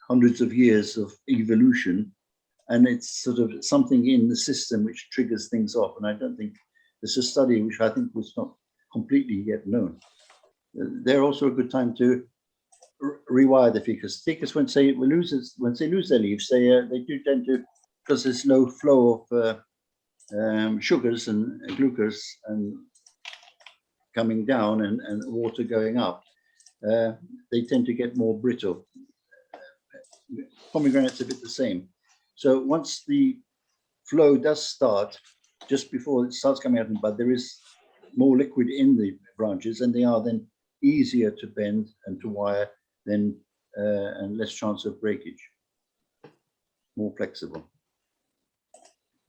hundreds of years of evolution, and it's sort of something in the system which triggers things off. And I don't think there's a study which I think was not completely yet known. They're also a good time to rewire the ficus. Ficus, once they lose their leaves, they do tend to, because there's no flow of sugars and glucose and coming down and water going up, they tend to get more brittle. Pomegranates are a bit the same. So once the flow does start, just before it starts coming out in bud, there is more liquid in the branches, and they are then easier to bend and to wire, then and less chance of breakage, more flexible.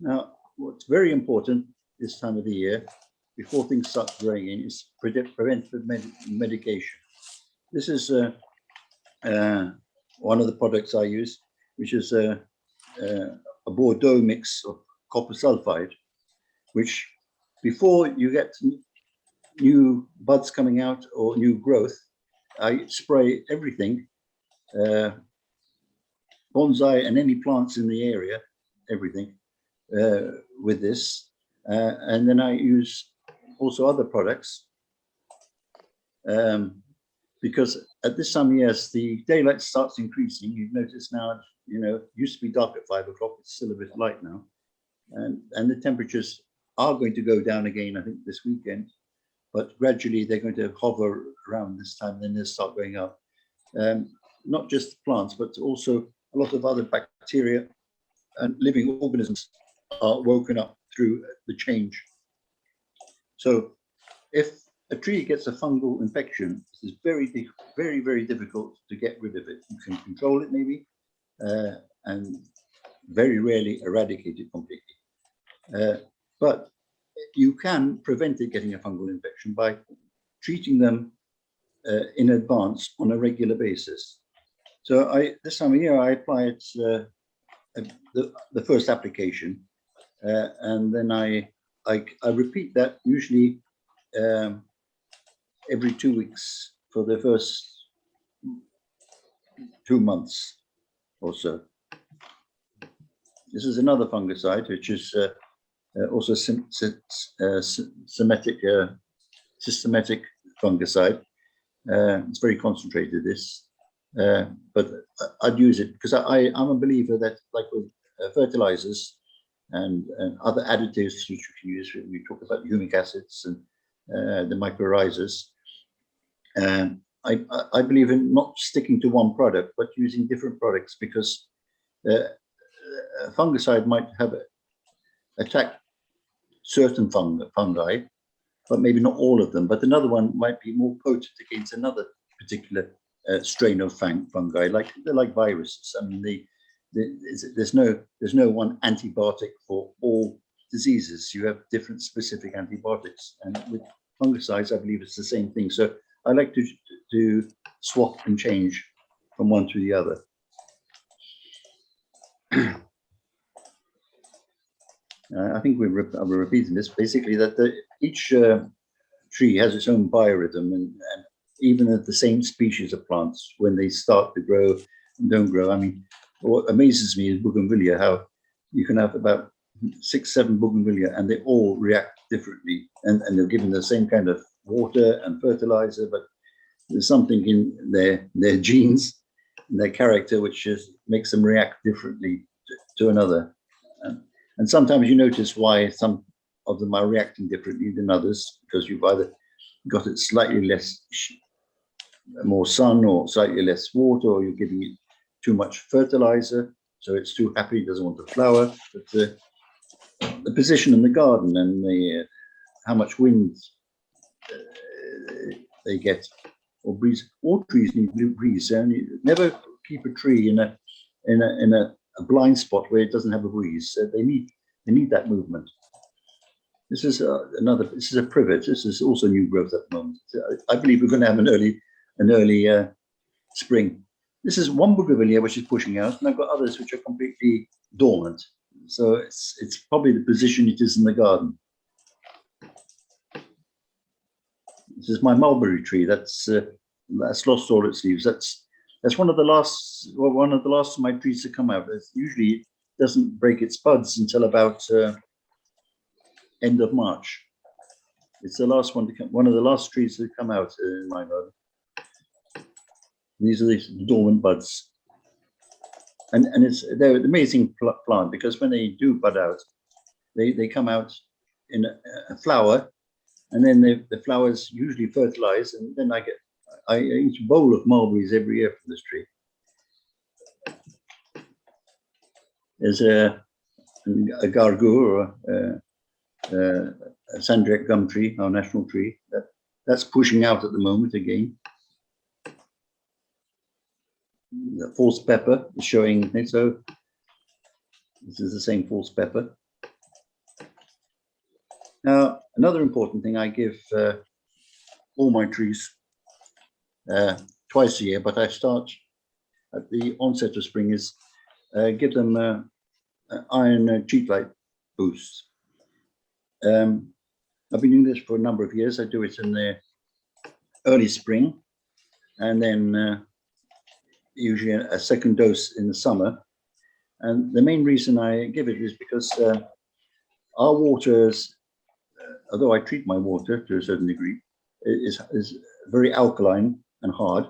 Now, what's very important this time of the year, before things start growing in, is preventive medication. This is one of the products I use, which is a Bordeaux mix of copper sulfide, which before you get new buds coming out or new growth, I spray everything, bonsai and any plants in the area, everything, with this. And then I use also other products, because at this time of year, as the daylight starts increasing, you've noticed now, it used to be dark at 5 o'clock, it's still a bit light now. And the temperatures are going to go down again, I think, this weekend, but gradually they're going to hover around this time, then they'll start going up. Not just plants, but also a lot of other bacteria and living organisms are woken up through the change. So if a tree gets a fungal infection, it's very, very difficult to get rid of it. You can control it maybe, and very rarely eradicate it completely. But you can prevent it getting a fungal infection by treating them in advance on a regular basis. So this time of year, I apply it the first application, and then I repeat that usually every 2 weeks for the first 2 months or so. This is another fungicide, which is also systematic fungicide. It's very concentrated, this, but I'd use it because I'm a believer that, like with fertilizers and other additives which you can use, we talk about humic acids and the mycorrhizas. I believe in not sticking to one product, but using different products, because a fungicide might have attacked certain fungi, but maybe not all of them. But another one might be more potent against another particular strain of fungi, they're like viruses. I mean, there's no one antibiotic for all diseases. You have different specific antibiotics, and with fungicides, I believe it's the same thing. So I like to swap and change from one to the other. I think we're repeating this, basically, that each tree has its own biorhythm, and even at the same species of plants, when they start to grow and don't grow. I mean, what amazes me is bougainvillea, how you can have about 6, 7 bougainvillea, and they all react differently, and they're given the same kind of water and fertilizer, but there's something in their genes, and their character, which just makes them react differently to another. And sometimes you notice why some of them are reacting differently than others, because you've either got it slightly more sun or slightly less water, or you're giving it too much fertilizer, so it's too happy, it doesn't want to flower. But the position in the garden and how much wind they get, or breeze. All trees need breeze, and you never keep a tree in a blind spot where it doesn't have a breeze. They need that movement. This is This is a privet. This is also new growth at the moment. I believe we're going to have an early spring. This is one bougainvillea which is pushing out, and I've got others which are completely dormant. So it's probably the position it is in the garden. This is my mulberry tree. That's lost all its leaves. That's one of the last of my trees to come out. Usually it doesn't break its buds until about end of March. It's the last one to come. One of the last trees to come out in my garden. These are the dormant buds, and they're an amazing plant, because when they do bud out, they come out in a flower, and then the flowers usually fertilize, and then I eat a bowl of mulberries every year from this tree. There's a gargour, or a Sandarac Gum tree, our national tree, that's pushing out at the moment again. The false pepper is showing, so this is the same false pepper. Now, another important thing, I give all my trees twice a year, but I start at the onset of spring, is give them iron cheat light boosts. I've been doing this for a number of years. I do it in the early spring, and then usually a second dose in the summer. And the main reason I give it is because our waters, although I treat my water to a certain degree, is very alkaline and hard.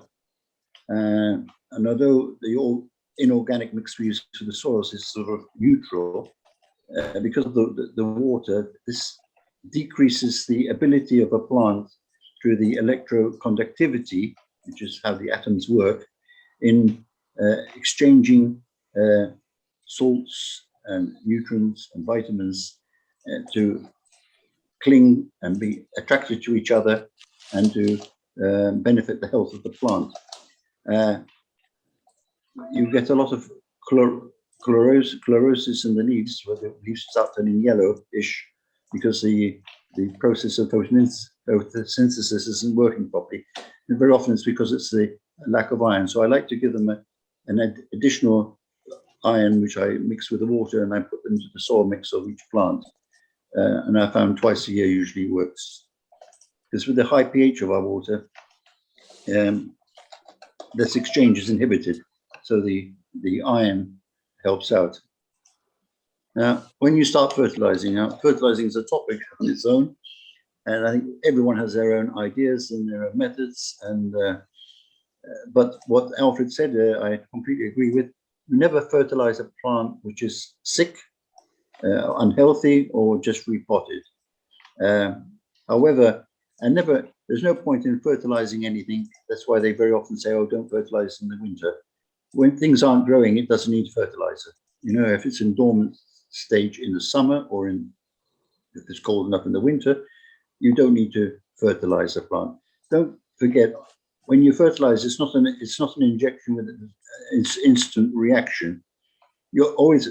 And although the inorganic mix we use to the soils is sort of neutral, because of the water, this decreases the ability of a plant through the electroconductivity, which is how the atoms work, in exchanging salts and nutrients and vitamins to cling and be attracted to each other, and to benefit the health of the plant. You get a lot of chlorosis in the leaves, where the leaves start turning yellowish, because the process of photosynthesis isn't working properly. And very often it's because it's the lack of iron. So I like to give them an additional iron, which I mix with the water, and I put them into the soil mix of each plant. And I found twice a year usually works, because with the high pH of our water, this exchange is inhibited. So the iron helps out. Now, when you start fertilizing, fertilizing is a topic on its own, and I think everyone has their own ideas and their own methods. And but what Alfred said, I completely agree with. You never fertilize a plant which is sick, unhealthy, or just repotted. However, there's no point in fertilizing anything. That's why they very often say, "Oh, don't fertilize in the winter." When things aren't growing, it doesn't need fertilizer. If it's in dormant stage in the summer, or if it's cold enough in the winter, you don't need to fertilize the plant. Don't forget, when you fertilize, it's not an injection with an instant reaction. You're always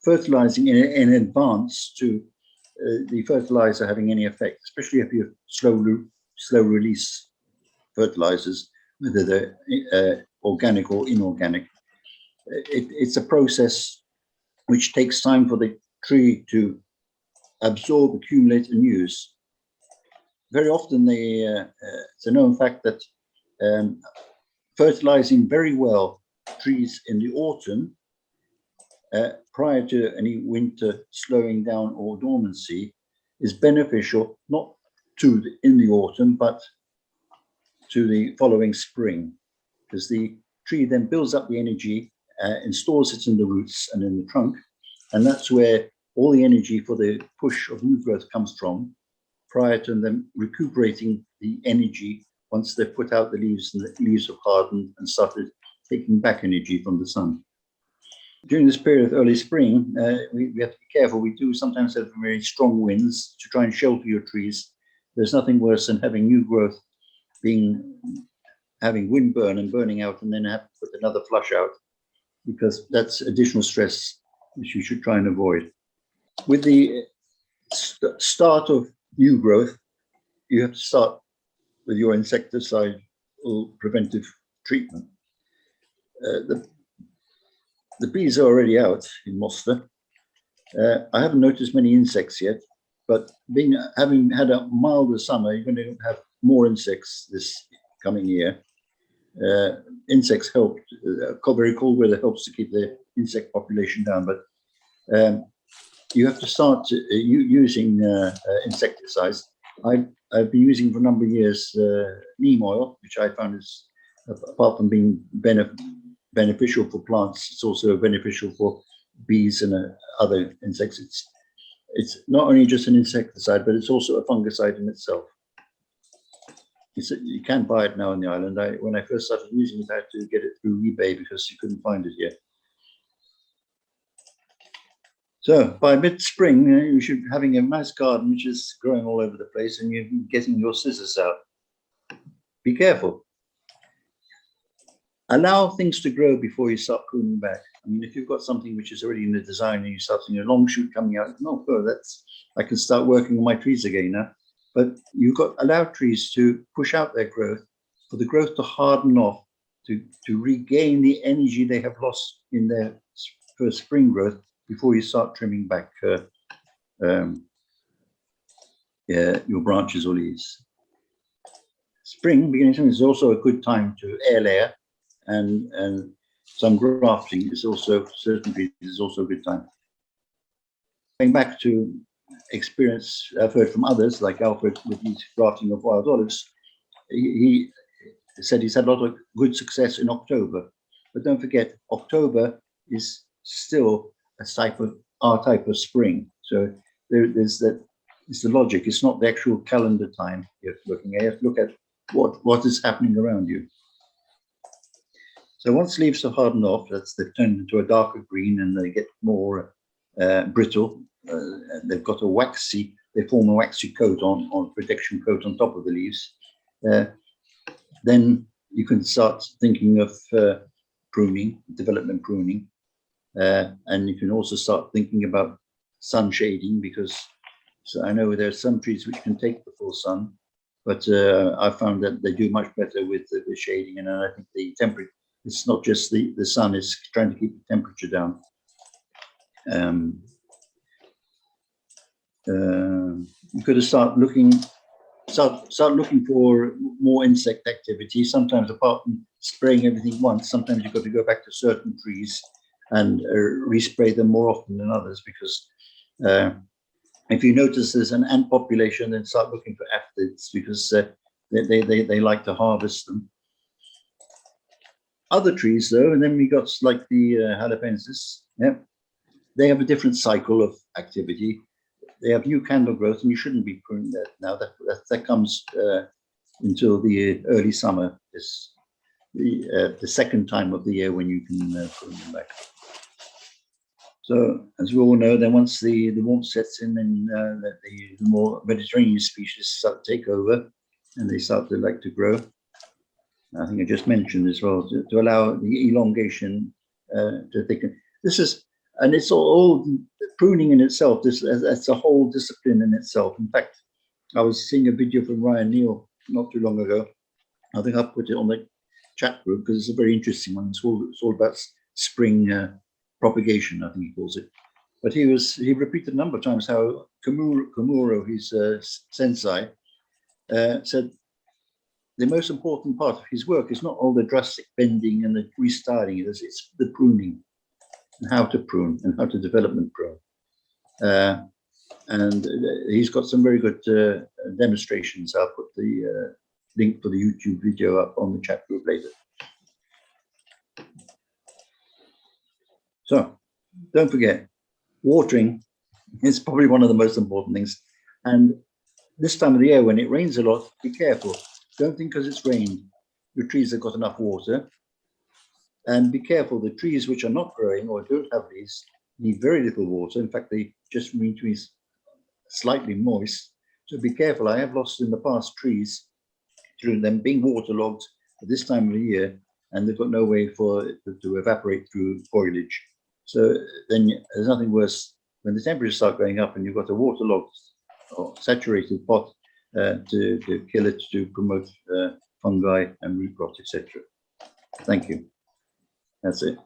fertilizing in advance to the fertilizer having any effect, especially if you have slow release fertilizers, whether they're organic or inorganic. It's a process which takes time for the tree to absorb, accumulate, and use. Very often, it's a known fact that fertilizing very well trees in the autumn prior to any winter slowing down or dormancy is beneficial, not in the autumn, but to the following spring, because the tree then builds up the energy and stores it in the roots and in the trunk. And that's where all the energy for the push of new growth comes from, prior to them recuperating the energy once they've put out the leaves and the leaves have hardened and started taking back energy from the sun. During this period of early spring, we have to be careful. We do sometimes have very strong winds to try and shelter your trees. There's nothing worse than having new growth having wind burn and burning out, and then have to put another flush out, because that's additional stress which you should try and avoid. With the start of new growth, you have to start with your insecticide or preventive treatment. The bees are already out in Mosta. I haven't noticed many insects yet, but having had a milder summer, you're going to have more insects this coming year. Insects help. Very cold weather helps to keep the insect population down, but you have to start using insecticides. I've been using for a number of years neem oil, which I found is, apart from being beneficial for plants, it's also beneficial for bees and other insects. It's not only just an insecticide, but it's also a fungicide in itself. You can't buy it now on the island. When I first started using it, I had to get it through eBay because you couldn't find it here. So by mid-spring, you should be having a nice garden which is growing all over the place, and you're getting your scissors out. Be careful. Allow things to grow before you start pruning back. I mean, if you've got something which is already in the design and you start seeing a long shoot coming out, I can start working on my trees again now. But you've got allow trees to push out their growth, for the growth to harden off, to regain the energy they have lost in their first spring growth before you start trimming back your branches or leaves. Spring, beginning of spring, is also a good time to air layer, and some grafting is also, certain trees is also a good time. Going back to experience I've heard from others, like Alfred with his grafting of wild olives, he said he's had a lot of good success in October. But don't forget, October is still our type of spring. So there's that. It's the logic. It's not the actual calendar time you're looking at. You have to look at what is happening around you. So once leaves are hardened off, they've turned into a darker green and they get more brittle. They've got they form a waxy coat on protection coat on top of the leaves. Then you can start thinking of pruning, development pruning. And you can also start thinking about sun shading, because I know there are some trees which can take the full sun, but I found that they do much better with the shading. And I think the temperature, it's not just the sun, it's trying to keep the temperature down. You've got to start looking for more insect activity. Sometimes, apart from spraying everything once, sometimes you've got to go back to certain trees and respray them more often than others, because if you notice there's an ant population, then start looking for aphids, because they like to harvest them. Other trees, though, and then we got like the halepensis, they have a different cycle of activity. They have new candle growth, and you shouldn't be pruning that now. That comes until the early summer. Is the second time of the year when you can prune them back. So, as we all know, then once the warmth sets in, then the more Mediterranean species start to take over, and they start to grow. I think I just mentioned as well to allow the elongation to thicken. And it's all pruning in itself. That's a whole discipline in itself. In fact, I was seeing a video from Ryan Neal not too long ago. I think I put it on the chat group because it's a very interesting one. It's all about spring propagation, I think he calls it. But he repeated a number of times how Komuro, his sensei, said the most important part of his work is not all the drastic bending and the restyling. It's the pruning. and how to prune and how to development prune. And he's got some very good demonstrations. I'll put the link for the YouTube video up on the chat group later. So don't forget, watering is probably one of the most important things. And this time of the year, when it rains a lot, be careful. Don't think because it's rained, your trees have got enough water. And be careful, the trees which are not growing or don't have leaves need very little water. In fact, they just need to be slightly moist. So be careful. I have lost in the past trees through them being waterlogged at this time of the year, and they've got no way for it to evaporate through foliage. So then there's nothing worse when the temperatures start going up and you've got a waterlogged or saturated pot to kill it, to promote fungi and root rot, etc. Thank you. That's it.